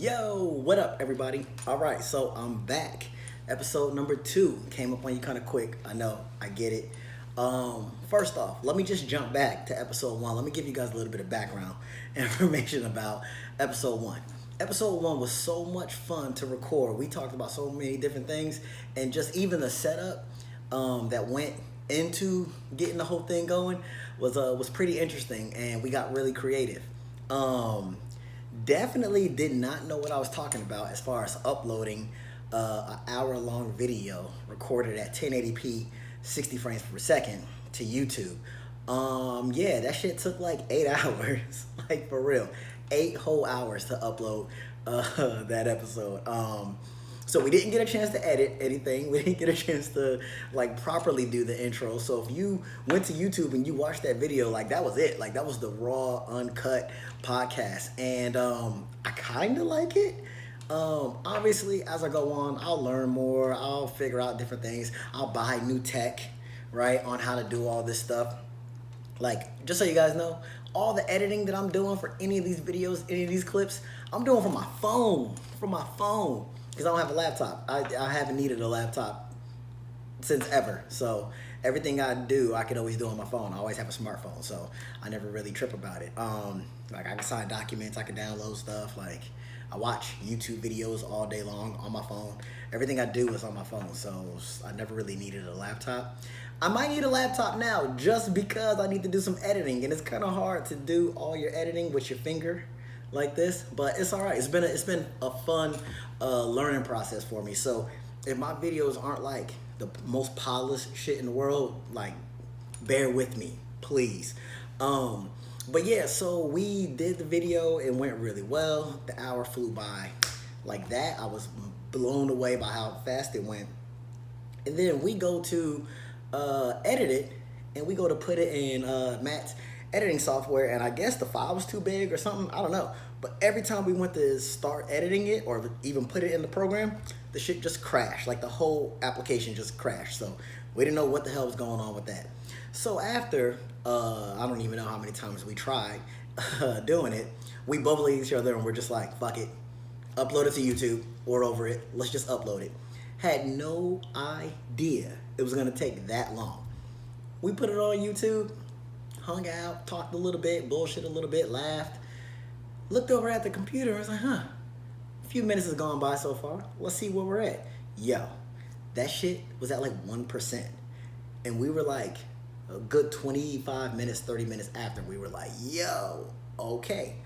Yo, what up, everybody? All right, so I'm back. Episode number 2 came up on you kind of quick. I know, I get it. First off, let me just jump back to episode 1. Let me give you guys a little bit of background information about episode 1. Episode 1 was so much fun to record. We talked about so many different things, and just even the setup that went into getting the whole thing going was pretty interesting, and we got really creative. Definitely did not know what I was talking about as far as uploading an hour-long video recorded at 1080p, 60 frames per second to YouTube. Yeah, that shit took like 8 hours, like for real, 8 whole hours to upload that episode. So we didn't get a chance to edit anything. We didn't get a chance to like properly do the intro. So if you went to YouTube and you watched that video, like that was it. Like that was the raw, uncut podcast. And I kind of like it. Obviously, as I go on, I'll learn more. I'll figure out different things. I'll buy new tech, right, on how to do all this stuff. Like, just so you guys know, all the editing that I'm doing for any of these videos, any of these clips, I'm doing from my phone. Because I don't have a laptop. I haven't needed a laptop since ever. So everything I do, I can always do on my phone. I always have a smartphone, so I never really trip about it. Like I can sign documents, I can download stuff. Like I watch YouTube videos all day long on my phone. Everything I do is on my phone, so I never really needed a laptop. I might need a laptop now just because I need to do some editing, and it's kind of hard to do all your editing with your finger like this, but it's all right. It's been a fun learning process for me. So if my videos aren't like the most polished shit in the world, like bear with me, please. But yeah, so we did the video. It went really well. The hour flew by like that. I was blown away by how fast it went. And then we go to edit it, and we go to put it in Matt's editing software, and I guess the file was too big or something, I don't know. But every time we went to start editing it or even put it in the program, the shit just crashed. Like the whole application just crashed. So we didn't know what the hell was going on with that. So after, I don't even know how many times we tried doing it, we both looked at each other and we're just like, fuck it. Upload it to YouTube. We're over it. Let's just upload it. Had no idea it was gonna take that long. We put it on YouTube, hung out, talked a little bit, bullshit a little bit, laughed, looked over at the computer and was like, a few minutes has gone by so far. Let's see where we're at. Yo, that shit was at like 1%. And we were like a good 25 minutes, 30 minutes after, we were like, yo, okay.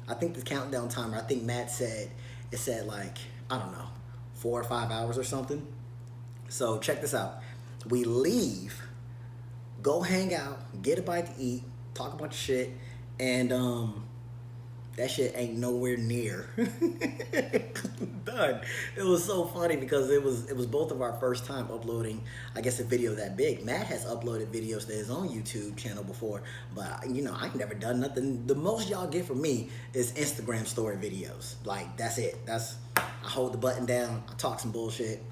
I think the countdown timer, I think Matt said, it said like, I don't know, 4 or 5 hours or something. So check this out. We leave, go hang out, get a bite to eat, talk about your shit, and that shit ain't nowhere near done. It was so funny because it was both of our first time uploading, I guess, a video that big. Matt has uploaded videos to his own YouTube channel before, but you know, I've never done nothing. The most y'all get from me is Instagram story videos. Like that's it. I hold the button down, I talk some bullshit,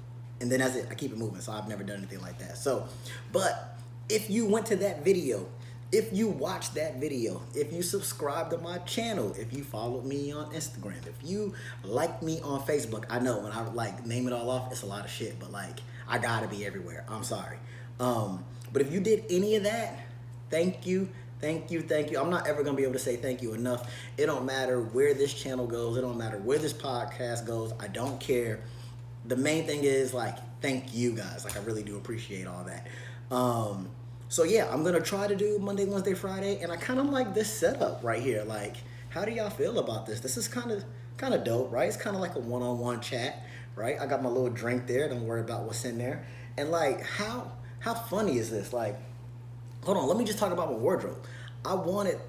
and then that's it. I keep it moving. So I've never done anything like that. So, but if you went to that video, if you watched that video, if you subscribed to my channel, if you followed me on Instagram, if you liked me on Facebook, I know when I like name it all off, it's a lot of shit, but like I gotta be everywhere. I'm sorry. But if you did any of that, thank you. I'm not ever gonna be able to say thank you enough. It don't matter where this channel goes. It don't matter where this podcast goes. I don't care. The main thing is like, thank you guys. Like I really do appreciate all that. So yeah, I'm gonna try to do Monday, Wednesday, Friday, and I kind of like this setup right here. Like, how do y'all feel about this? This is kind of dope, right? It's kind of like a one-on-one chat, right? I got my little drink there. Don't worry about what's in there. And like, how funny is this? Like, hold on, let me just talk about my wardrobe. I wanted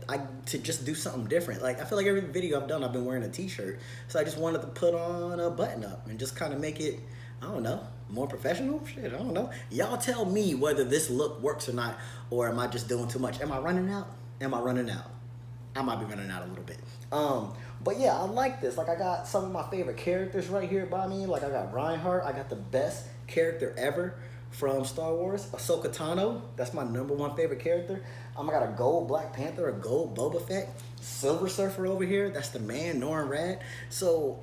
to just do something different. Like, I feel like every video I've done, I've been wearing a t-shirt. So I just wanted to put on a button up and just kind of make it, I don't know, more professional? Shit, I don't know. Y'all tell me whether this look works or not, or am I just doing too much? Am I running out? I might be running out a little bit. But yeah, I like this. Like, I got some of my favorite characters right here by me. Like, I got Reinhardt. I got the best character ever from Star Wars, Ahsoka Tano. That's my number one favorite character. I got a gold Black Panther, a gold Boba Fett, Silver Surfer over here. That's the man, Norin Rad. So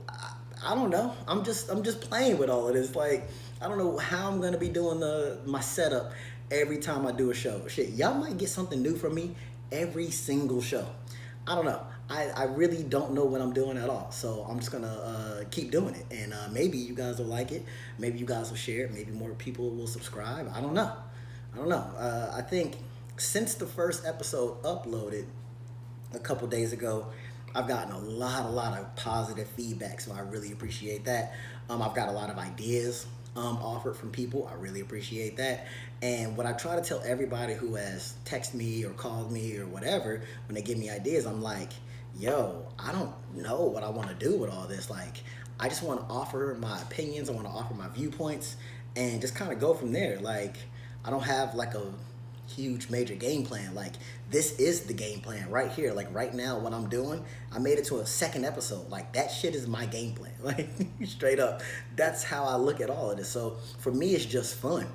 I don't know. I'm just playing with all of this. Like I don't know how I'm gonna be doing my setup every time I do a show. Shit, y'all might get something new from me every single show. I don't know. I really don't know what I'm doing at all. So I'm just gonna keep doing it, and maybe you guys will like it. Maybe you guys will share it. Maybe more people will subscribe. I don't know. I don't know. I think since the first episode uploaded a couple days ago, I've gotten a lot of positive feedback. So I really appreciate that. I've got a lot of ideas offered from people. I really appreciate that. And what I try to tell everybody who has texted me or called me or whatever, when they give me ideas, I'm like, yo, I don't know what I want to do with all this. Like, I just want to offer my opinions. I want to offer my viewpoints and just kind of go from there. Like, I don't have like a huge major game plan. Like, this is the game plan right here. Like, right now, what I'm doing, I made it to a second episode. Like, that shit is my game plan. Like, straight up. That's how I look at all of this. So, for me, it's just fun.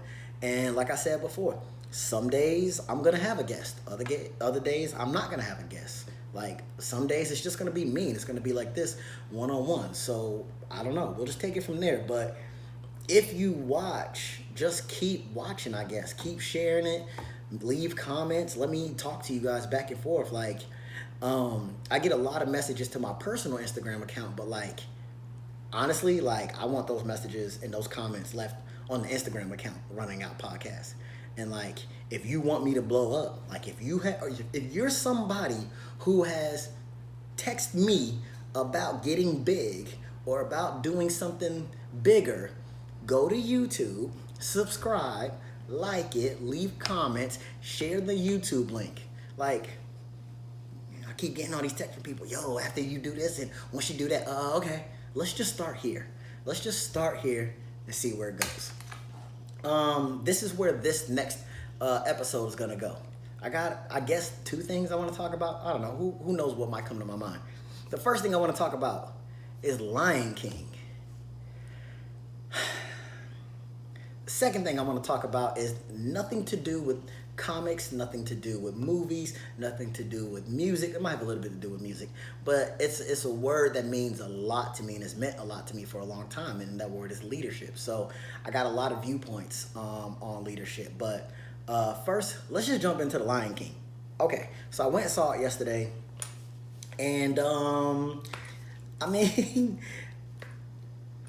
And like I said before, some days I'm going to have a guest. Other days, I'm not going to have a guest. Like, some days it's just going to be me. And it's going to be like this, one-on-one. So, I don't know. We'll just take it from there. But if you watch, just keep watching, I guess. Keep sharing it. Leave comments. Let me talk to you guys back and forth. Like, I get a lot of messages to my personal Instagram account. But, like, honestly, like, I want those messages and those comments left on the Instagram account, Running Out Podcast. And like, if you want me to blow up, like if you're somebody who has texted me about getting big or about doing something bigger, go to YouTube, subscribe, like it, leave comments, share the YouTube link. Like, I keep getting all these texts from people, yo, after you do this and once you do that, okay, let's just start here. Let's just start here and see where it goes. This is where this next episode is gonna go. I got, I guess, two things I want to talk about. I don't know. Who knows what might come to my mind. The first thing I want to talk about is Lion King. The second thing I want to talk about is nothing to do with comics, nothing to do with movies, nothing to do with music. It might have a little bit to do with music, but it's a word that means a lot to me and has meant a lot to me for a long time, and that word is leadership. So I got a lot of viewpoints on leadership, but first, let's just jump into The Lion King. Okay, so I went and saw it yesterday, and I mean,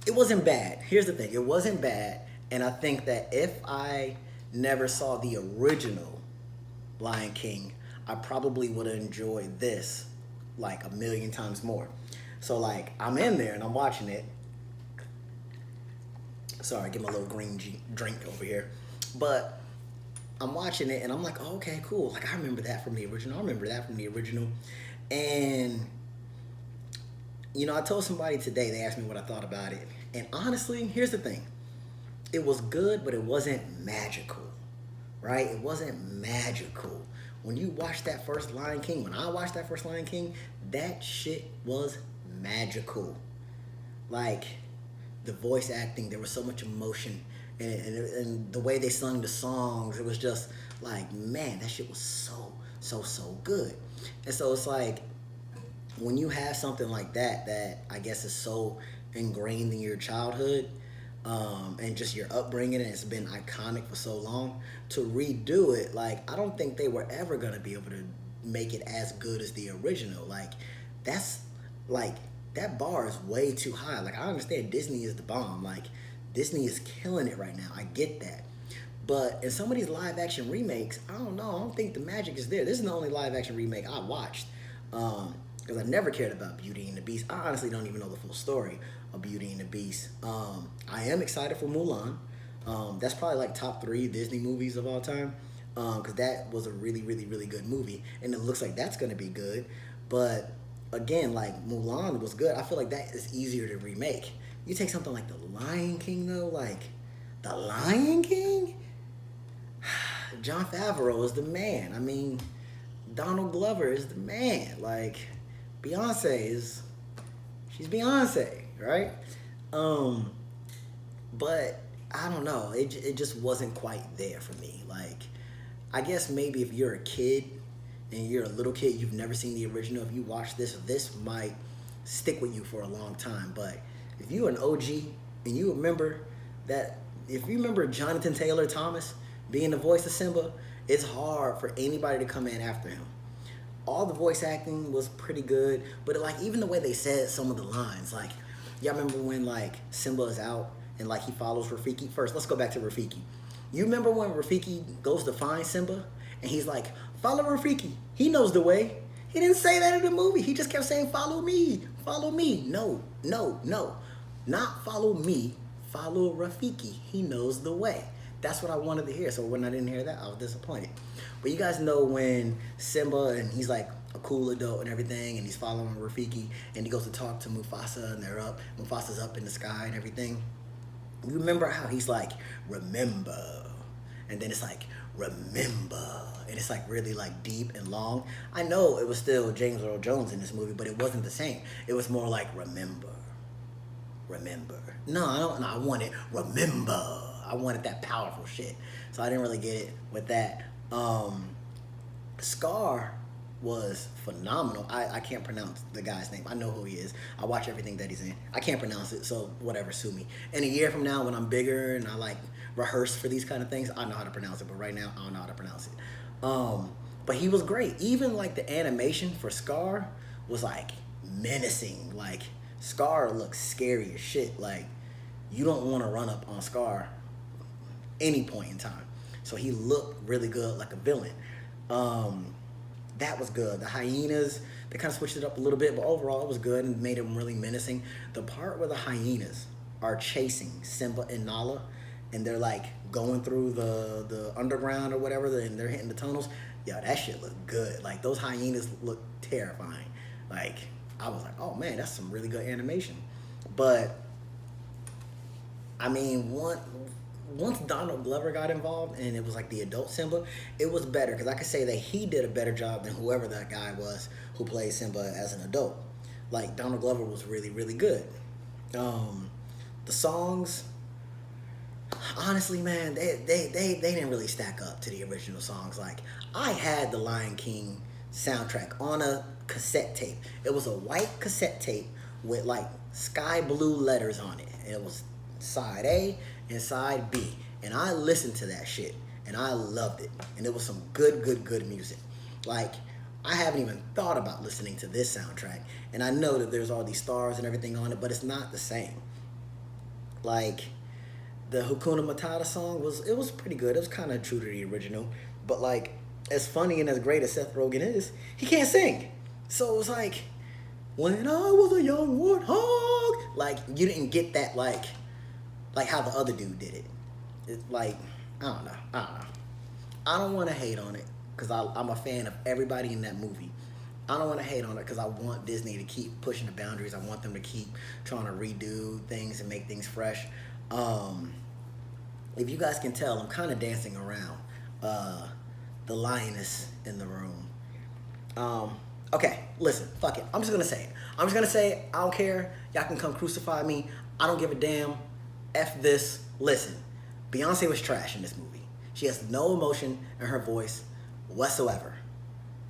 it wasn't bad. Here's the thing, it wasn't bad, and I think that if I never saw the original Lion King, I probably would have enjoyed this like a million times more. So like, I'm in there and I'm watching it. Sorry, get my little green drink over here. But I'm watching it and I'm like, oh, okay, cool. Like, I remember that from the original. I remember that from the original. And, you know, I told somebody today, they asked me what I thought about it. And honestly, here's the thing. It was good, but it wasn't magical, right? It wasn't magical. When you watch that first Lion King, when I watched that first Lion King, that shit was magical. Like, the voice acting, there was so much emotion, and the way they sung the songs, it was just like, man, that shit was so good. And so it's like, when you have something like that I guess is so ingrained in your childhood, and just your upbringing, and it's been iconic for so long, to redo it, like, I don't think they were ever going to be able to make it as good as the original. Like, that's, like, that bar is way too high. Like, I understand Disney is the bomb. Like, Disney is killing it right now. I get that. But in some of these live action remakes, I don't know. I don't think the magic is there. This is the only live action remake I watched. Because I never cared about Beauty and the Beast. I honestly don't even know the full story of Beauty and the Beast. I am excited for Mulan. That's probably like top 3 Disney movies of all time. Because that was a really good movie. And it looks like that's going to be good. But again, like, Mulan was good. I feel like that is easier to remake. You take something like The Lion King, though. Like, The Lion King? Jon Favreau is the man. I mean, Donald Glover is the man. Like, she's Beyonce, right? But I don't know. It just wasn't quite there for me. Like, I guess maybe if you're a kid and you're a little kid, you've never seen the original. If you watch this might stick with you for a long time. But if you're an OG and you remember that, if you remember Jonathan Taylor Thomas being the voice of Simba, it's hard for anybody to come in after him. All the voice acting was pretty good, but like even the way they said some of the lines, like y'all remember when like Simba is out and like he follows Rafiki. First, let's go back to Rafiki. You remember when Rafiki goes to find Simba and he's like, follow Rafiki. He knows the way. He didn't say that in the movie. He just kept saying, follow me, follow me. No, no, no. Not follow me, follow Rafiki. He knows the way. That's what I wanted to hear. So when I didn't hear that, I was disappointed. But you guys know when Simba and he's like a cool adult and everything, and he's following Rafiki, and he goes to talk to Mufasa, and they're up. Mufasa's up in the sky and everything. You remember how he's like, remember, and then it's like, remember, and it's like really like deep and long. I know it was still James Earl Jones in this movie, but it wasn't the same. It was more like, remember, remember. No, I don't. No, I wanted remember. I wanted that powerful shit. So I didn't really get it with that. Scar was phenomenal. I can't pronounce the guy's name. I know who he is. I watch everything that he's in. I can't pronounce it, so whatever, sue me. And a year from now, when I'm bigger and I like rehearse for these kind of things, I know how to pronounce it. But right now, I don't know how to pronounce it. But he was great. Even like the animation for Scar was like menacing. Like Scar looks scary as shit. Like you don't want to run up on Scar any point in time. So he looked really good like a villain. That was good. The hyenas, they kind of switched it up a little bit, but overall it was good and made him really menacing. The part where the hyenas are chasing Simba and Nala, and they're like going through the underground or whatever, and they're hitting the tunnels. Yeah, that shit looked good. Like those hyenas look terrifying. Like I was like, oh man, that's some really good animation. But I mean, once Donald Glover got involved and it was like the adult Simba, it was better because I could say that he did a better job than whoever that guy was who played Simba as an adult. Like Donald Glover was really, really good. The songs, honestly, man, they didn't really stack up to the original songs. Like I had the Lion King soundtrack on a cassette tape. It was a white cassette tape with like sky blue letters on it. And it was side A and side B. And I listened to that shit and I loved it. And it was some good music. Like I haven't even thought about listening to this soundtrack. And I know that there's all these stars and everything on it, but it's not the same. Like the Hakuna Matata song was pretty good. It was kind of true to the original. But like as funny and as great as Seth Rogen is, he can't sing. So it was like, when I was a young warthog, like you didn't get that like how the other dude did it. It's like, I don't know. I don't want to hate on it because I'm a fan of everybody in that movie. I don't want to hate on it because I want Disney to keep pushing the boundaries. I want them to keep trying to redo things and make things fresh. If you guys can tell, I'm kind of dancing around the lioness in the room. Okay, listen, fuck it. I'm just going to say it. I'm just going to say it. I don't care. Y'all can come crucify me. I don't give a damn. F this. Listen, Beyonce was trash in this movie. She has no emotion in her voice whatsoever.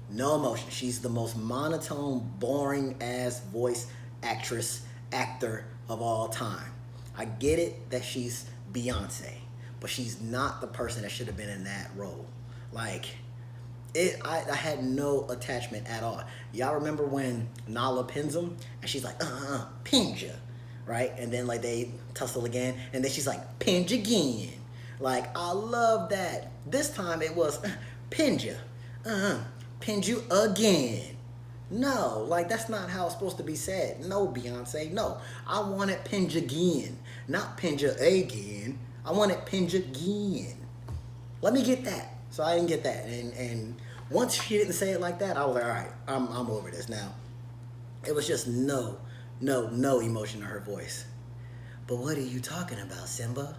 No emotion. She's the most monotone, boring ass voice actor of all time. I get it that she's Beyonce, but she's not the person that should have been in that role. Like, I had no attachment at all. Y'all remember when Nala pins him and she's like, pins ya, right? And then like they tussle again and then she's like, pins again. Like, I love that. This time it was, pins ya, pins you again. No, like that's not how it's supposed to be said. No, Beyonce, no. I want it pins again, not pins ya again. I want it pins again. Let me get that. So I didn't get that, and once she didn't say it like that, I was like, all right, I'm over this now. It was just no emotion in her voice. But what are you talking about, Simba?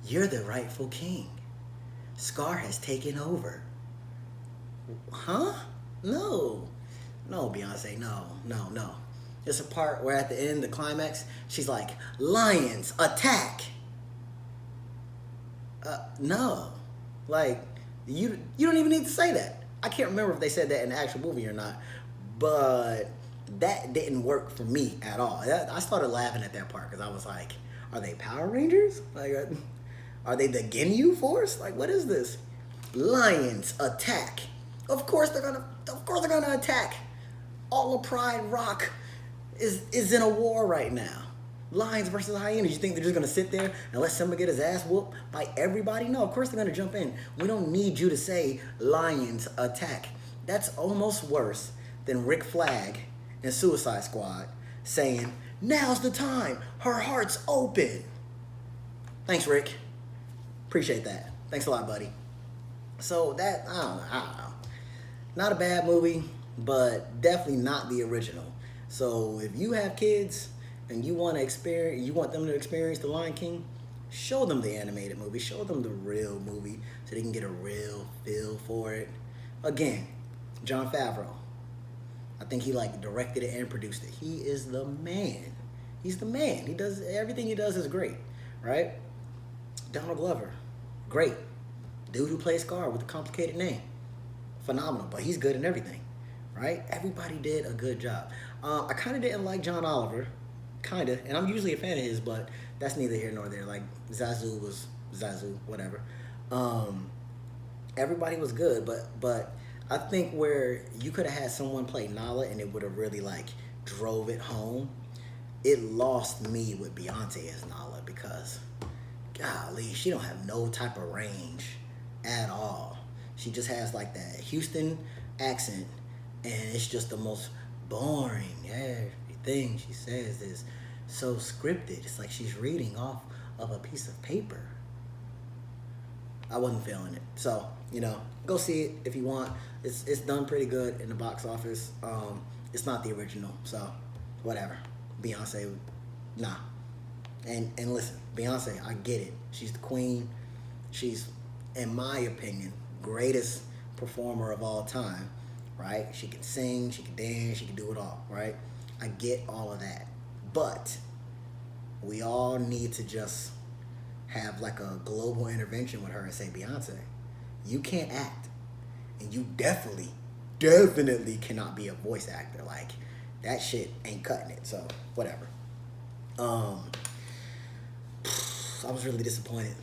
You're the rightful king. Scar has taken over. Huh? No, Beyonce, no. There's a part where at the end, the climax, she's like, lions, attack. No, like you don't even need to say that. I can't remember if they said that in the actual movie or not, but that didn't work for me at all. I started laughing at that part because I was like, "Are they Power Rangers? Like, are they the Ginyu Force? Like, what is this? Lions attack! Of course they're gonna. Of course they're gonna attack. All of Pride Rock is in a war right now. Lions versus hyenas. You think they're just gonna sit there and let somebody get his ass whooped by everybody? No, of course they're gonna jump in. We don't need you to say lions attack. That's almost worse than Rick Flag in Suicide Squad saying, "Now's the time. Her heart's open." Thanks, Rick. Appreciate that. Thanks a lot, buddy. So that I don't know. Not a bad movie, but definitely not the original. So if you have kids and you want them to experience The Lion King, show them the animated movie, show them the real movie so they can get a real feel for it. Again, Jon Favreau. I think he directed it and produced it. He is the man. He's the man. He does everything he does is great, right? Donald Glover, great. Dude who plays Scar with a complicated name. Phenomenal, but he's good in everything, right? Everybody did a good job. I kind of didn't like John Oliver, kind of, and I'm usually a fan of his, but that's neither here nor there. Like, Zazu was Zazu, whatever. Everybody was good, but I think where you could have had someone play Nala and it would have really, drove it home, it lost me with Beyonce as Nala because, golly, she don't have no type of range at all. She just has that Houston accent, and it's just the most boring. Everything she says is so scripted. It's like she's reading off of a piece of paper. I wasn't feeling it. So, go see it if you want. It's done pretty good in the box office. It's not the original, so whatever. Beyonce, nah. And listen, Beyonce, I get it. She's the queen. She's, in my opinion, greatest performer of all time, right? She can sing, she can dance, she can do it all, right? I get all of that. But we all need to just have a global intervention with her and say, Beyonce, you can't act. And you definitely cannot be a voice actor. That shit ain't cutting it. So, whatever. I was really disappointed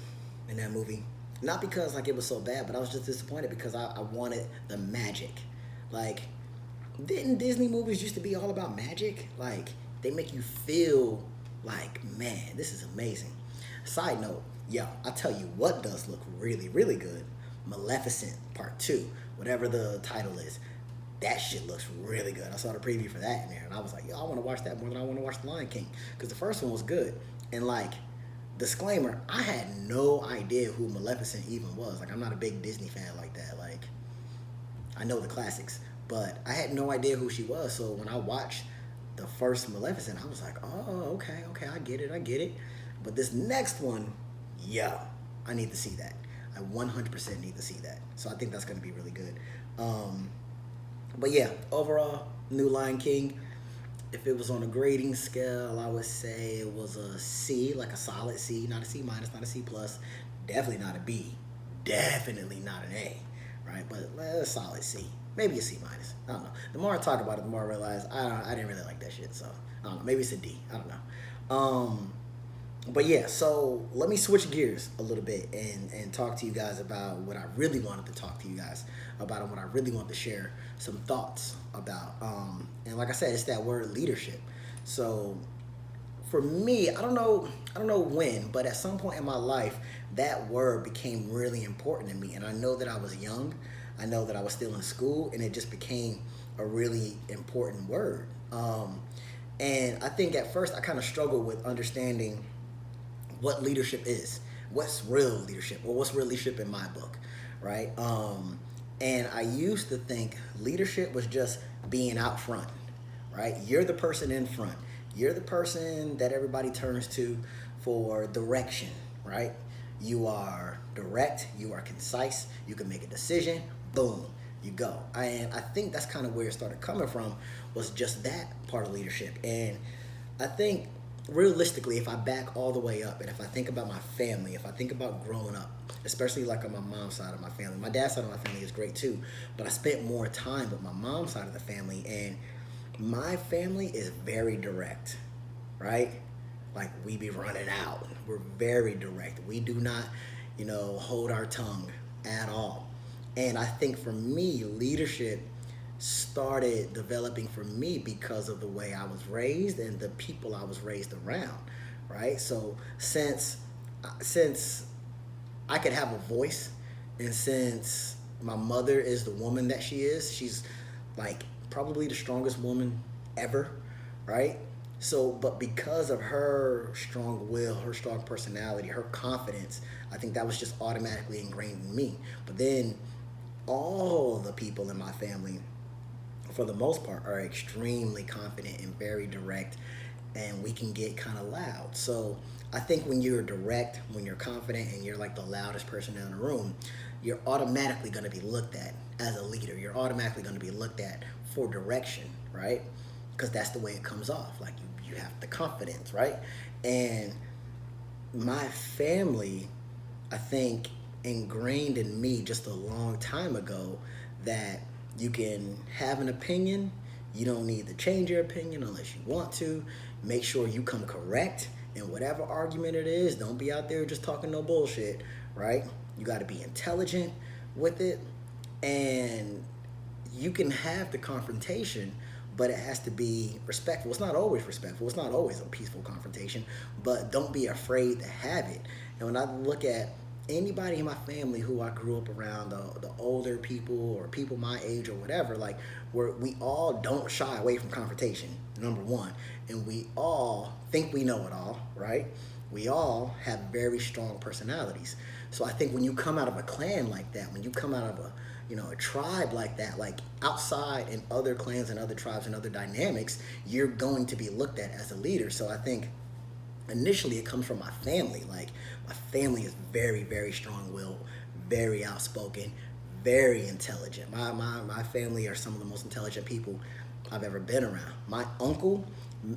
in that movie. Not because it was so bad, but I was just disappointed because I wanted the magic. Didn't Disney movies used to be all about magic? They make you feel man, this is amazing. Side note, I tell you what does look really, really good. Maleficent Part 2, whatever the title is. That shit looks really good. I saw the preview for that in there, and I was like, I want to watch that more than I want to watch The Lion King. Because the first one was good. And disclaimer, I had no idea who Maleficent even was. I'm not a big Disney fan like that. I know the classics, but I had no idea who she was. So when I watched the first Maleficent, I was like, oh, okay, I get it. But this next one, I need to see that. I 100% need to see that. So I think that's going to be really good. But yeah, overall, new Lion King. If it was on a grading scale, I would say it was a C, a solid C, not a C minus, not a C plus, definitely not a B, definitely not an A, right? But a solid C, maybe a C minus. I don't know. The more I talk about it, the more I realize I didn't really like that shit. So I don't know. Maybe it's a D. I don't know. But yeah, so let me switch gears a little bit and talk to you guys about what I really wanted to talk to you guys about and what I really want to share some thoughts about. And like I said, it's that word leadership. So for me, I don't know when, but at some point in my life, that word became really important to me. And I know that I was young. I know that I was still in school, and it just became a really important word. And I think at first I kind of struggled with understanding what leadership is, what's real leadership, or what's real leadership in my book, right? And I used to think leadership was just being out front, right? You're the person in front. You're the person that everybody turns to for direction, right? You are direct, you are concise, you can make a decision, boom, you go. And I think that's kind of where it started coming from, was just that part of leadership. And I think realistically, if I back all the way up and if I think about my family, if I think about growing up, especially like on my mom's side of my family, my dad's side of my family is great too, but I spent more time with my mom's side of the family, and my family is very direct, right? Like, we be running out. We're very direct. We do not, hold our tongue at all. And I think for me, leadership started developing for me because of the way I was raised and the people I was raised around, right? So since I could have a voice, and since my mother is the woman that she is, she's like probably the strongest woman ever, right? So, but because of her strong will, her strong personality, her confidence, I think that was just automatically ingrained in me. But then all the people in my family, for the most part, are extremely confident and very direct, and we can get kind of loud. So I think when you're direct, when you're confident, and you're like the loudest person in the room, you're automatically going to be looked at as a leader. You're automatically going to be looked at for direction, right? Because that's the way it comes off. Like, you have the confidence, right? And my family, I think, ingrained in me just a long time ago that you can have an opinion. You don't need to change your opinion unless you want to. Make sure you come correct in whatever argument it is. Don't be out there just talking no bullshit, right? You got to be intelligent with it. And you can have the confrontation, but it has to be respectful. It's not always respectful. It's not always a peaceful confrontation, but don't be afraid to have it. And when I look at anybody in my family who I grew up around, the older people or people my age or whatever, like, we all don't shy away from confrontation, number one. And we all think we know it all, right? We all have very strong personalities. So I think when you come out of a clan like that, when you come out of a tribe like that, like outside in other clans and other tribes and other dynamics, you're going to be looked at as a leader. So I think initially it comes from my family. Like, my family is very, very strong-willed, very outspoken, very intelligent. My family are some of the most intelligent people I've ever been around. My uncle,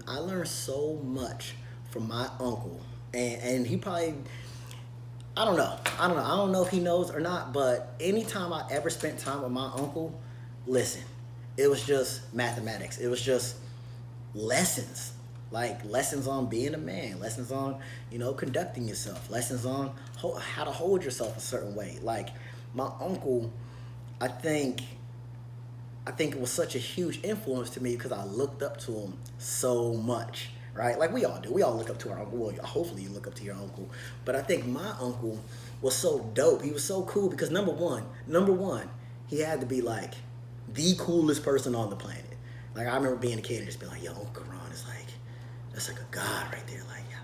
I learned so much from my uncle, and he probably, I don't know. I don't know if he knows or not, but anytime I ever spent time with my uncle, listen, it was just mathematics. It was just lessons. Like, lessons on being a man, lessons on, conducting yourself, lessons on how to hold yourself a certain way. Like, my uncle, I think it was such a huge influence to me because I looked up to him so much, right? Like, we all do. We all look up to our uncle. Well, hopefully you look up to your uncle. But I think my uncle was so dope. He was so cool because number one, he had to be like the coolest person on the planet. Like, I remember being a kid and just being like, yo, Uncle Ron is like, that's like a god right there. Like, yeah,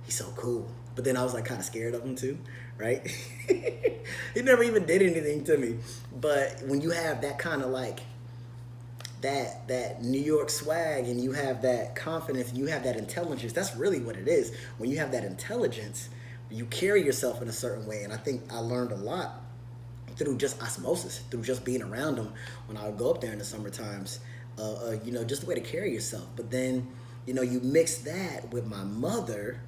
he's so cool. But then I was like kind of scared of him too, right? He never even did anything to me. But when you have that kind of like that New York swag, and you have that confidence, and you have that intelligence, that's really what it is. When you have that intelligence, you carry yourself in a certain way. And I think I learned a lot through just osmosis, through just being around them when I would go up there in the summer times, just the way to carry yourself. But then, you mix that with my mother,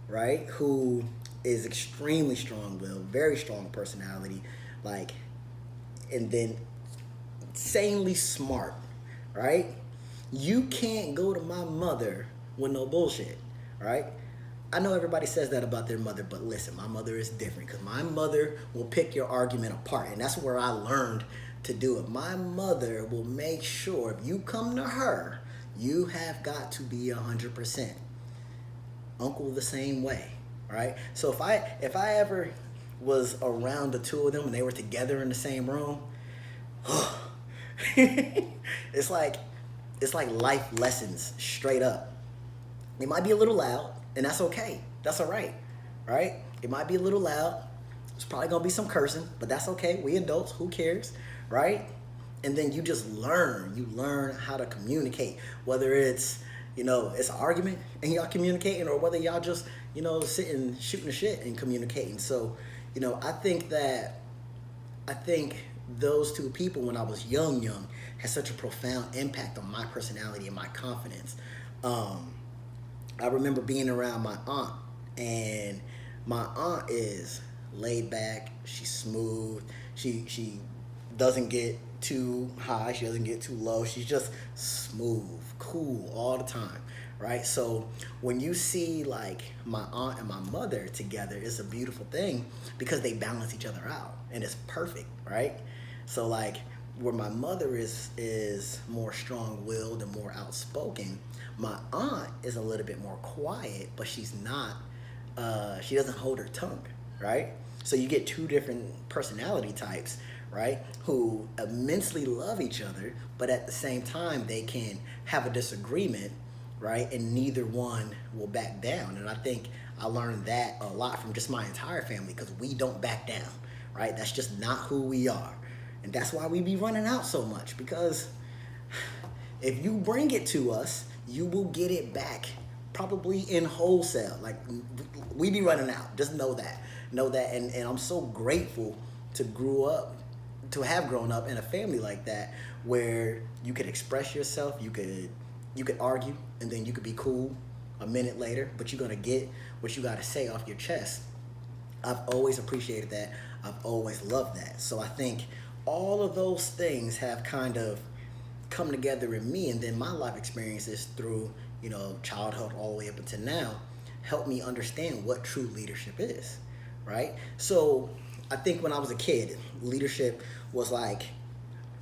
right, who is extremely strong-willed, very strong personality, like, and then insanely smart, right? You can't go to my mother with no bullshit, right? I know everybody says that about their mother, but listen, my mother is different because my mother will pick your argument apart, and that's where I learned to do it. My mother will make sure if you come to her, you have got to be 100%. Uncle the same way, right? So if I ever was around the two of them and they were together in the same room, it's like life lessons straight up. It might be a little loud, and that's okay. That's all right, right? It might be a little loud. There's probably gonna be some cursing, but that's okay. We adults, who cares, right? And then you just learn. You learn how to communicate, whether it's it's an argument and y'all communicating, or whether y'all just sitting shooting the shit and communicating. So I think those two people, when I was young, had such a profound impact on my personality and my confidence. I remember being around my aunt, and my aunt is laid back. She's smooth. She doesn't get too high. She doesn't get too low. She's just smooth, cool all the time, right? So when you see like my aunt and my mother together, it's a beautiful thing because they balance each other out, and it's perfect, right? So like where my mother is more strong-willed and more outspoken, my aunt is a little bit more quiet, but she's not. She doesn't hold her tongue, right? So you get two different personality types, right? Who immensely love each other, but at the same time they can have a disagreement, right? And neither one will back down. And I think I learned that a lot from just my entire family because we don't back down, right? That's just not who we are. And that's why we be running out so much, because if you bring it to us, you will get it back probably in wholesale. Like we be running out. Just know that. Know that. And I'm so grateful to have grown up in a family like that where you could express yourself, you could argue, and then you could be cool a minute later, but you're gonna get what you gotta say off your chest. I've always appreciated that. I've always loved that. So I think all of those things have kind of come together in me, and then my life experiences through, childhood all the way up until now helped me understand what true leadership is, right? So I think when I was a kid, leadership was like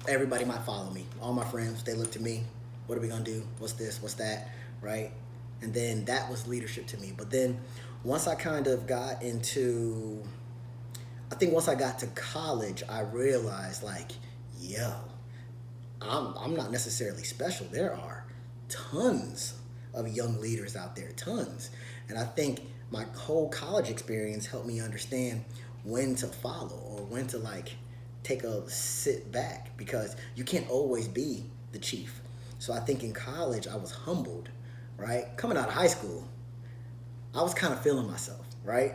everybody might follow me. All my friends, they look to me. What are we gonna do? What's this? What's that? Right? And then that was leadership to me. But then once I kind of got into, I think once I got to college, I realized like, yo, I'm not necessarily special. There are tons of young leaders out there, tons. And I think my whole college experience helped me understand when to follow or when to like take a sit back, because you can't always be the chief. So I think in college I was humbled, right? Coming out of high school, I was kind of feeling myself, right?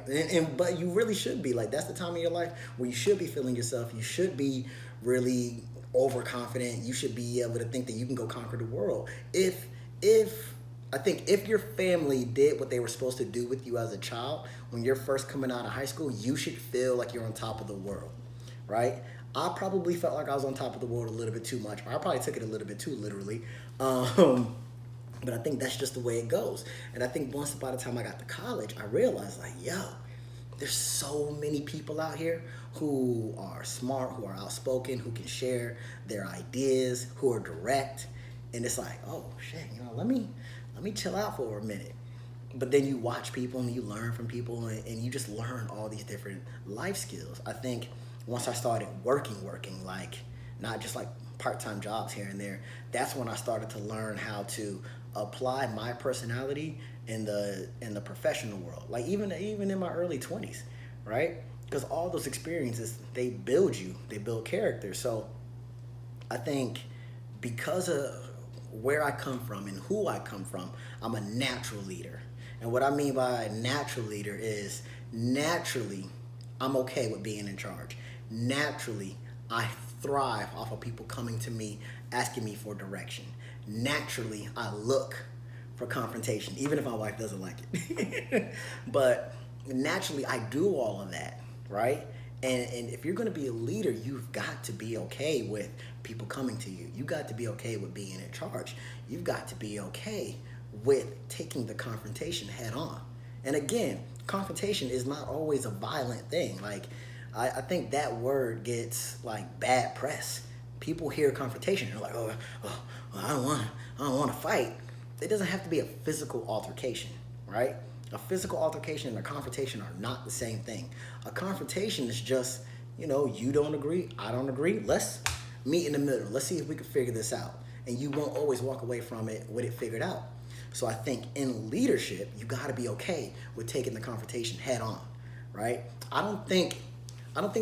But you really should be. Like, that's the time of your life where you should be feeling yourself. You should be really overconfident. You should be able to think that you can go conquer the world. I think if your family did what they were supposed to do with you as a child, when you're first coming out of high school, you should feel like you're on top of the world, right? I probably felt like I was on top of the world a little bit too much. Or I probably took it a little bit too literally. But I think that's just the way it goes. And I think once by the time I got to college, I realized like, yo, there's so many people out here who are smart, who are outspoken, who can share their ideas, who are direct. And it's like, oh shit, let me chill out for a minute. But then you watch people and you learn from people, and you just learn all these different life skills. I think once I started working, like not just like part-time jobs here and there, that's when I started to learn how to apply my personality in the professional world. Like even in my early 20s, right? Because all those experiences, they build you, they build character. So I think because of where I come from and who I come from, I'm a natural leader. And what I mean by a natural leader is naturally I'm okay with being in charge. Naturally, I thrive off of people coming to me, asking me for direction. Naturally, I look for confrontation, even if my wife doesn't like it. But naturally, I do all of that, right? And if you're going to be a leader, you've got to be okay with people coming to you. You got to be okay with being in charge. You've got to be okay with taking the confrontation head on. And again, confrontation is not always a violent thing. Like, I think that word gets like bad press. People hear confrontation, they're like, I don't want to fight. It doesn't have to be a physical altercation, right? A physical altercation and a confrontation are not the same thing. A confrontation is just, you don't agree, I don't agree. Let's meet in the middle. Let's see if we can figure this out. And you won't always walk away from it with it figured out. So I think in leadership, you got to be okay with taking the confrontation head on, right? I don't think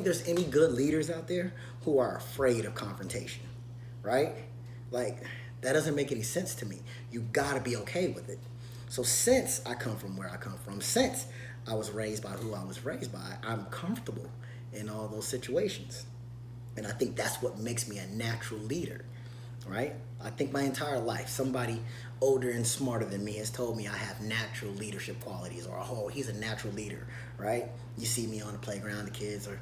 there's any good leaders out there who are afraid of confrontation, right? Like, that doesn't make any sense to me. You gotta be okay with it. So since I come from where I come from, since I was raised by who I was raised by, I'm comfortable in all those situations. And I think that's what makes me a natural leader. right? I think my entire life, somebody older and smarter than me has told me I have natural leadership qualities, or oh, he's a natural leader, right? You see me on the playground, the kids are,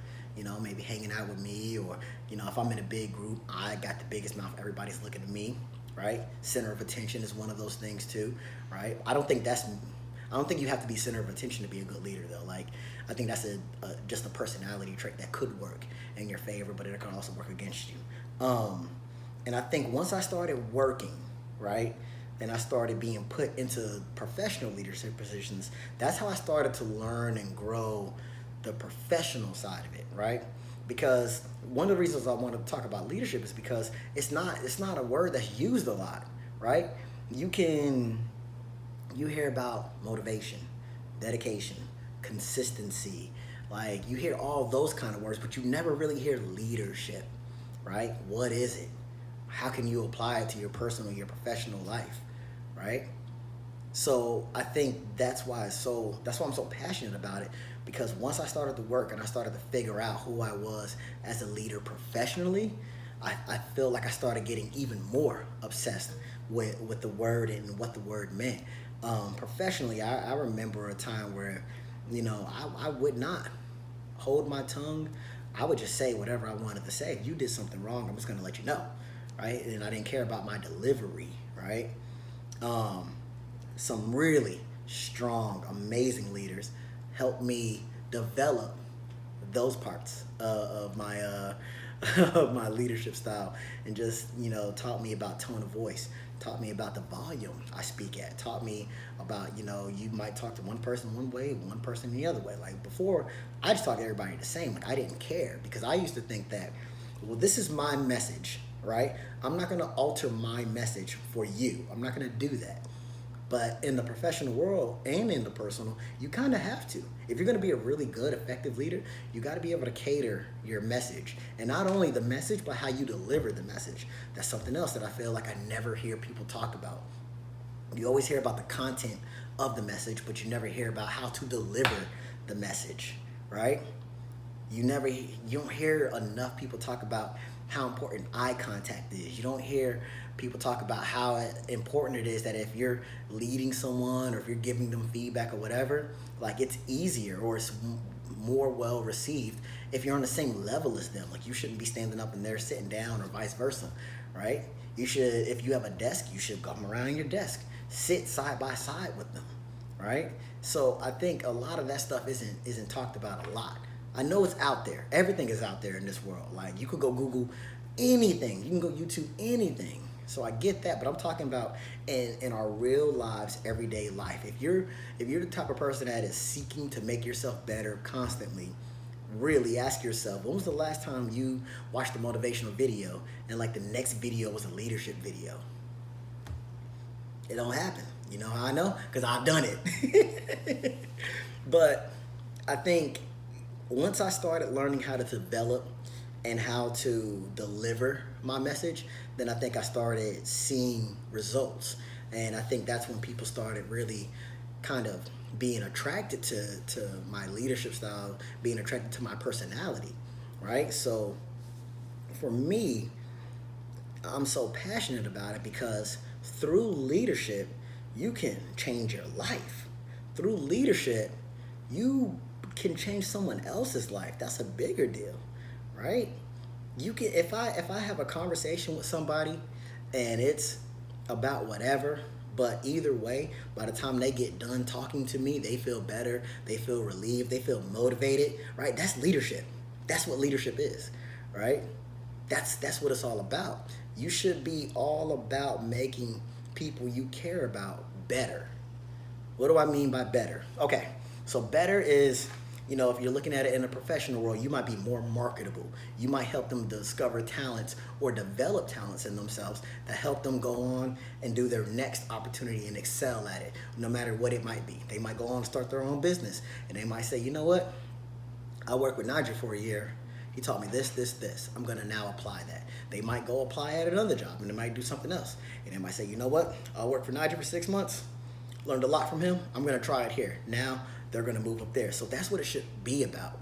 maybe hanging out with me, or, if I'm in a big group, I got the biggest mouth, everybody's looking at me, right? Center of attention is one of those things too, right? I don't think you have to be center of attention to be a good leader, though. Like, I think that's just a personality trait that could work in your favor, but it can also work against you. And I think once I started working, right, and I started being put into professional leadership positions, that's how I started to learn and grow the professional side of it, right? Because one of the reasons I want to talk about leadership is because it's not a word that's used a lot, right? You hear about motivation, dedication, consistency, like you hear all those kind of words, but you never really hear leadership, right? What is it? How can you apply it to your personal, your professional life, right? So I think that's why I'm so passionate about it, because once I started to work and I started to figure out who I was as a leader professionally, I feel like I started getting even more obsessed with the word and what the word meant. Professionally, I remember a time where, I would not hold my tongue. I would just say whatever I wanted to say. If you did something wrong, I'm just going to let you know, right? And I didn't care about my delivery, right? Some really strong, amazing leaders helped me develop those parts of my of my leadership style, and just taught me about tone of voice, taught me about the volume I speak at, taught me about you might talk to one person one way, one person the other way. Like before, I just talked to everybody the same. Like I didn't care, because I used to think that, well, this is my message, right? I'm not going to alter my message for you. I'm not going to do that. But in the professional world and in the personal, you kind of have to. If you're going to be a really good, effective leader, you got to be able to cater your message. And not only the message, but how you deliver the message. That's something else that I feel like I never hear people talk about. You always hear about the content of the message, but you never hear about how to deliver the message, right? You don't hear enough people talk about how important eye contact is. You don't hear people talk about how important it is that if you're leading someone or if you're giving them feedback or whatever, like it's easier or it's more well received if you're on the same level as them. Like you shouldn't be standing up and they're sitting down, or vice versa, right? You should, if you have a desk, you should come around your desk, sit side by side with them, right? So I think a lot of that stuff isn't talked about a lot. I know it's out there. Everything is out there in this world. Like you could go Google anything. You can go YouTube anything. So I get that, but I'm talking about in our real lives, everyday life. If you're the type of person that is seeking to make yourself better constantly, really ask yourself, when was the last time you watched a motivational video and like the next video was a leadership video? It don't happen. You know how I know? Because I've done it. But I think once I started learning how to develop and how to deliver my message, then I think I started seeing results. And I think that's when people started really kind of being attracted to my leadership style, being attracted to my personality, right? So for me, I'm so passionate about it because through leadership, you can change your life. Through leadership, you can change someone else's life. That's a bigger deal, right? You can, if I have a conversation with somebody and it's about whatever, but either way, by the time they get done talking to me, they feel better, they feel relieved, they feel motivated, right? That's leadership. That's what leadership is, right? That's what it's all about. You should be all about making people you care about better. What do I mean by better? Okay, so better is, if you're looking at it in a professional world, you might be more marketable. You might help them discover talents or develop talents in themselves that help them go on and do their next opportunity and excel at it, no matter what it might be. They might go on and start their own business, and they might say, you know what? I worked with Nigel for a year. He taught me this, this, this. I'm going to now apply that. They might go apply at another job, and they might do something else. And they might say, you know what? I worked for Nigel for 6 months. Learned a lot from him. I'm going to try it here. Now they're going to move up there. So that's what it should be about.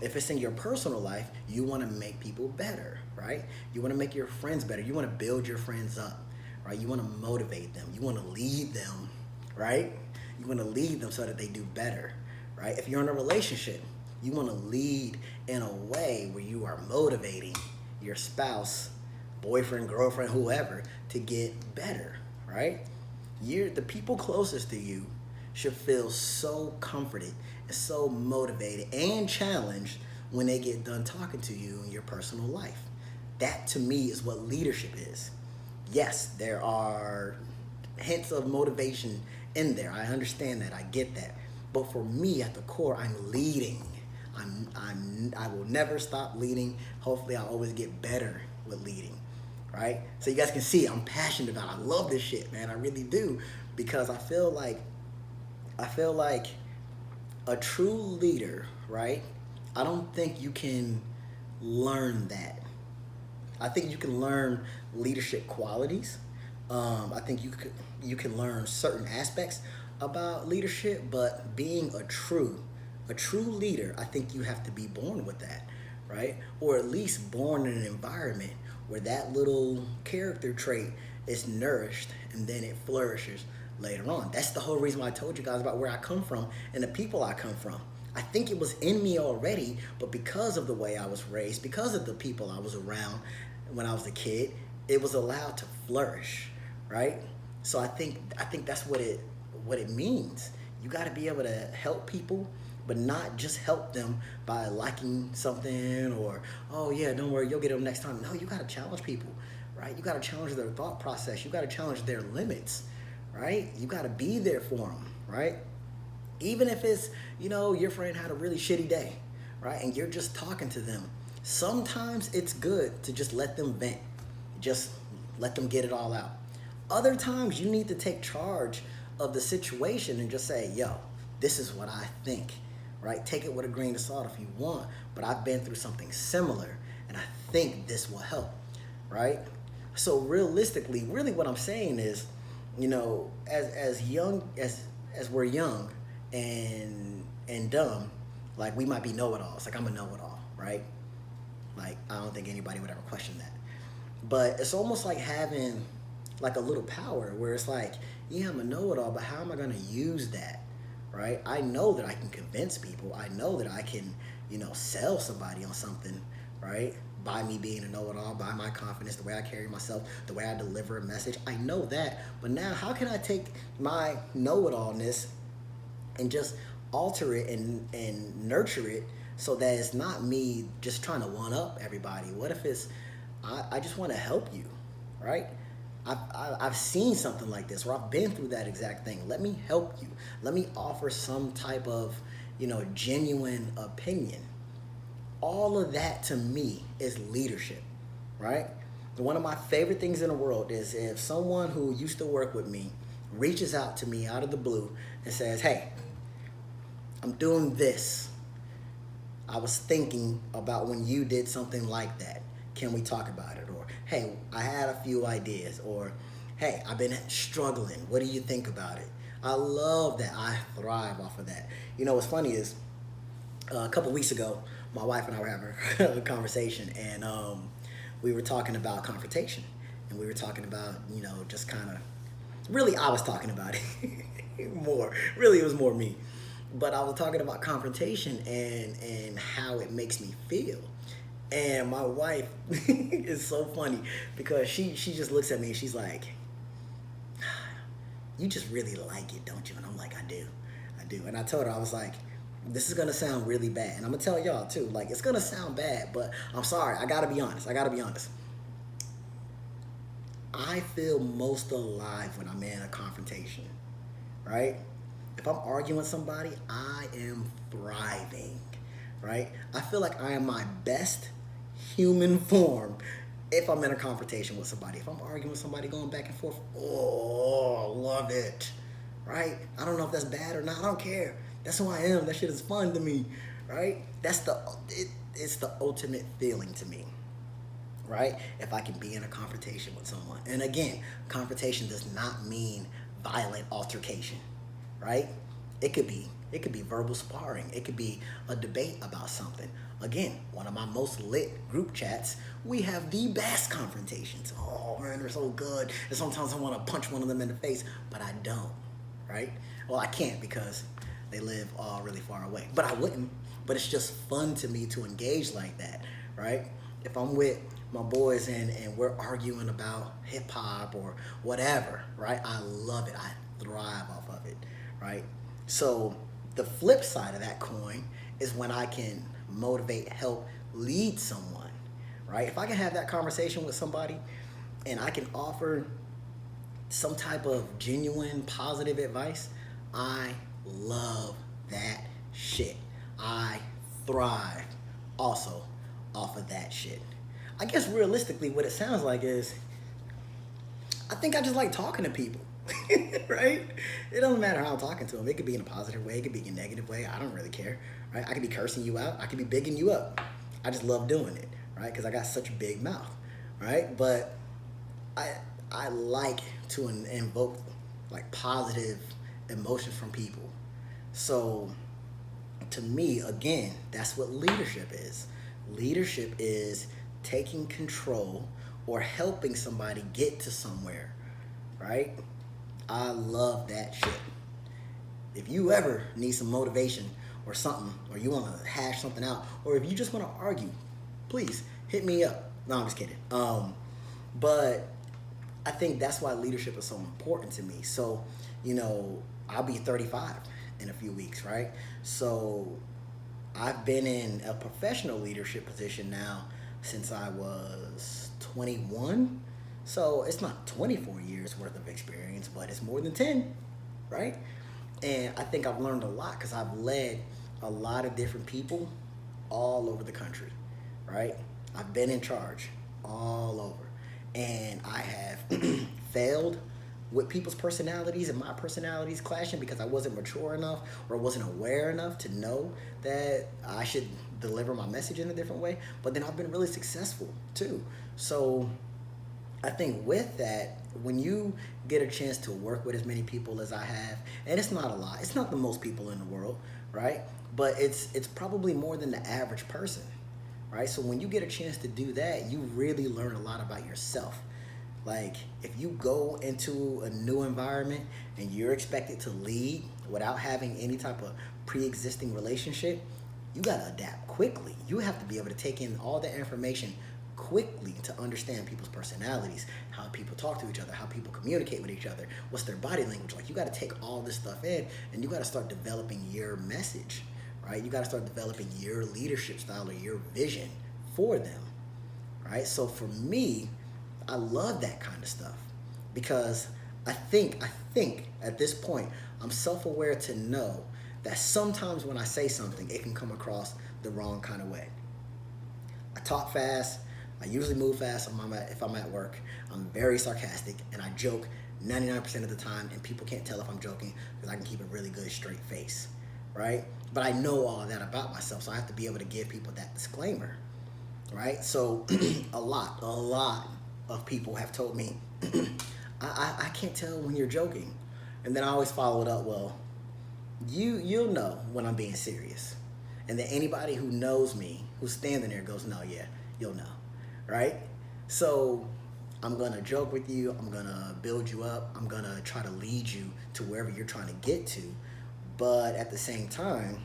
If it's in your personal life, you want to make people better, right? You want to make your friends better. You want to build your friends up, right? You want to motivate them. You want to lead them, right? You want to lead them so that they do better, right? If you're in a relationship, you want to lead in a way where you are motivating your spouse, boyfriend, girlfriend, whoever, to get better, right? The people closest to you should feel so comforted and so motivated and challenged when they get done talking to you in your personal life. That to me is what leadership is. Yes, there are hints of motivation in there. I understand that. I get that. But for me, at the core, I'm leading. I will never stop leading. Hopefully, I'll always get better with leading, right? So you guys can see I'm passionate about it. I love this shit, man. I really do, because I feel like a true leader, right? I don't think you can learn that. I think you can learn leadership qualities. I think you can learn certain aspects about leadership, but being a true leader, I think you have to be born with that, right? Or at least born in an environment where that little character trait is nourished and then it flourishes later on. That's the whole reason why I told you guys about where I come from and the people I come from. I think it was in me already, but because of the way I was raised, because of the people I was around when I was a kid, it was allowed to flourish, right? So I think that's what it means. You got to be able to help people, but not just help them by liking something or, oh yeah, don't worry, you'll get them next time. No, you got to challenge people, right? You got to challenge their thought process. You got to challenge their limits, right? You got to be there for them, right? Even if it's, your friend had a really shitty day, right? And you're just talking to them. Sometimes it's good to just let them vent. Just let them get it all out. Other times you need to take charge of the situation and just say, yo, this is what I think, right? Take it with a grain of salt if you want, but I've been through something similar and I think this will help, right? So realistically, really what I'm saying is, as we're young and dumb, like we might be know-it-alls. Like I'm a know-it-all, right? Like I don't think anybody would ever question that. But it's almost like having like a little power where it's like, yeah, I'm a know-it-all, but how am I going to use that, right? I know that I can convince people. I know that I can, sell somebody on something, right? By me being a know-it-all, by my confidence, the way I carry myself, the way I deliver a message. I know that. But now how can I take my know-it-allness and just alter it and nurture it so that it's not me just trying to one-up everybody? What if it's, I just want to help you, right? I've seen something like this, or I've been through that exact thing. Let me help you. Let me offer some type of, genuine opinion. All of that to me is leadership, right? One of my favorite things in the world is if someone who used to work with me reaches out to me out of the blue and says, hey, I'm doing this. I was thinking about when you did something like that. Can we talk about it? Or, hey, I had a few ideas. Or, hey, I've been struggling. What do you think about it? I love that. I thrive off of that. What's funny is a couple weeks ago, my wife and I were having a conversation, and we were talking about confrontation. And we were talking about, just kind of, really I was talking about it more. Really, it was more me. But I was talking about confrontation and how it makes me feel. And my wife is so funny because she just looks at me and she's like, you just really like it, don't you? And I'm like, I do. And I told her, I was like, this is going to sound really bad. And I'm going to tell y'all too, like, it's going to sound bad, but I'm sorry. I got to be honest. I feel most alive when I'm in a confrontation, right? If I'm arguing with somebody, I am thriving, right? I feel like I am my best human form if I'm in a confrontation with somebody. If I'm arguing with somebody going back and forth, oh, love it, right? I don't know if that's bad or not. I don't care. That's who I am. That shit is fun to me, right? It's the ultimate feeling to me, right? If I can be in a confrontation with someone. And again, confrontation does not mean violent altercation, right? It could be It could be verbal sparring. It could be a debate about something. Again, one of my most lit group chats, we have the best confrontations. Oh man, they're so good. And sometimes I want to punch one of them in the face, but I don't, right? Well, I can't because they live all really far away. But I wouldn't. But it's just fun to me to engage like that, right? If I'm with my boys and we're arguing about hip hop or whatever, right? I love it. I thrive off of it, right? So the flip side of that coin is when I can motivate, help, lead someone, right? If I can have that conversation with somebody and I can offer some type of genuine positive advice, I love that shit. I thrive also off of that shit. I guess realistically what it sounds like is I think I just like talking to people. Right? It doesn't matter how I'm talking to them. It could be in a positive way, it could be in a negative way. I don't really care. Right? I could be cursing you out. I could be bigging you up. I just love doing it, right? Because I got such a big mouth, right? But I like to invoke like positive emotions from people. So to me, again, that's what leadership is. Leadership is taking control or helping somebody get to somewhere, right? I love that shit. If you ever need some motivation or something, or you want to hash something out, or if you just want to argue, please hit me up. No, I'm just kidding. But I think that's why leadership is so important to me. So, I'll be 35 in a few weeks, right? So I've been in a professional leadership position now since I was 21. So it's not 24 years worth of experience, but it's more than 10, right? And I think I've learned a lot because I've led a lot of different people all over the country, right? I've been in charge all over. And I have failed with people's personalities and my personalities clashing because I wasn't mature enough or wasn't aware enough to know that I should deliver my message in a different way. But then I've been really successful too. So I think with that, when you get a chance to work with as many people as I have, and it's not a lot, it's not the most people in the world, right? But it's probably more than the average person, right? So when you get a chance to do that, you really learn a lot about yourself. Like if you go into a new environment and you're expected to lead without having any type of pre-existing relationship, you gotta adapt quickly. You have to be able to take in all that information quickly to understand people's personalities, how people talk to each other, how people communicate with each other, what's their body language like. You got to take all this stuff in and you got to start developing your message, right? You got to start developing your leadership style or your vision for them, right? So for me, I love that kind of stuff because I think at this point I'm self-aware to know that sometimes when I say something, it can come across the wrong kind of way. I talk fast. I usually move fast if I'm at work. I'm very sarcastic and I joke 99% of the time and people can't tell if I'm joking because I can keep a really good straight face, right? But I know all of that about myself, so I have to be able to give people that disclaimer, right? So a lot of people have told me, I can't tell when you're joking. And then I always follow it up, well, you'll know when I'm being serious. And then anybody who knows me, who's standing there goes, no, yeah, you'll know. Right? So I'm gonna joke with you, I'm gonna build you up, I'm gonna try to lead you to wherever you're trying to get to. But at the same time,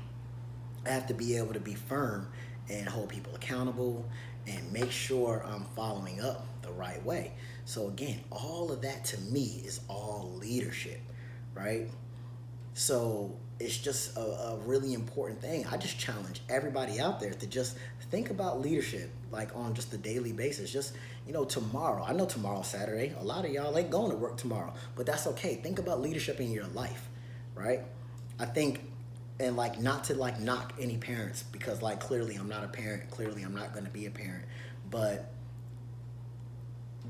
I have to be able to be firm and hold people accountable and make sure I'm following up the right way. So again, all of that to me is all leadership, right? So it's just a really important thing. I just challenge everybody out there to just think about leadership like on just a daily basis. Just, tomorrow. I know tomorrow's Saturday. A lot of y'all ain't going to work tomorrow, but that's okay. Think about leadership in your life, right? I think, and not to knock any parents because clearly I'm not a parent. Clearly I'm not going to be a parent. But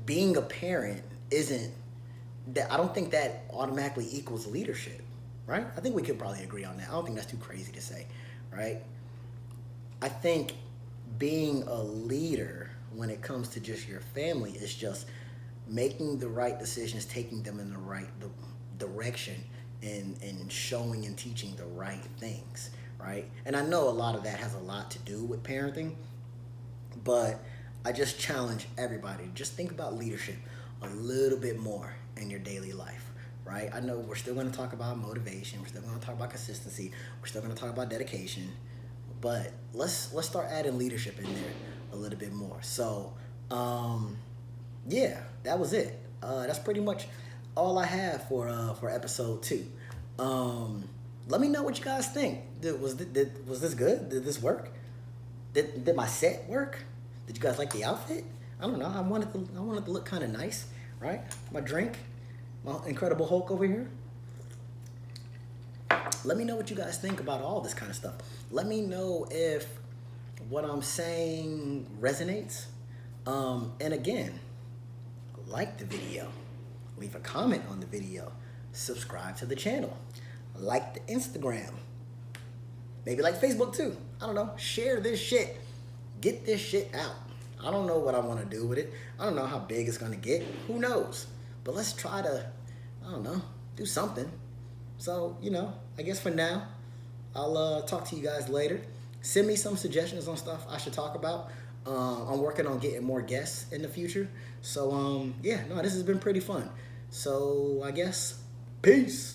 being a parent isn't that. I don't think that automatically equals leadership. Right? I think we could probably agree on that. I don't think that's too crazy to say, right? I think being a leader when it comes to just your family is just making the right decisions, taking them in the right direction, and showing and teaching the right things, right? And I know a lot of that has a lot to do with parenting, but I just challenge everybody to just think about leadership a little bit more in your daily life, right? I know we're still going to talk about motivation, we're still going to talk about consistency, we're still going to talk about dedication, but let's start adding leadership in there a little bit more. So, yeah, that was it. That's pretty much all I have for episode 2. Let me know what you guys think. Was this good? Did this work? Did my set work? Did you guys like the outfit? I don't know. I wanted to look kind of nice, right? My drink, my Incredible Hulk over here. Let me know what you guys think about all this kind of stuff. Let me know if what I'm saying resonates. And again, like the video, leave a comment on the video, subscribe to the channel, like the Instagram, maybe like Facebook too. I don't know. Share this shit. Get this shit out. I don't know what I want to do with it. I don't know how big it's going to get. Who knows? But let's try to, I don't know, do something. So, I guess for now, I'll talk to you guys later. Send me some suggestions on stuff I should talk about. I'm working on getting more guests in the future. So, yeah, no, this has been pretty fun. So, I guess, peace.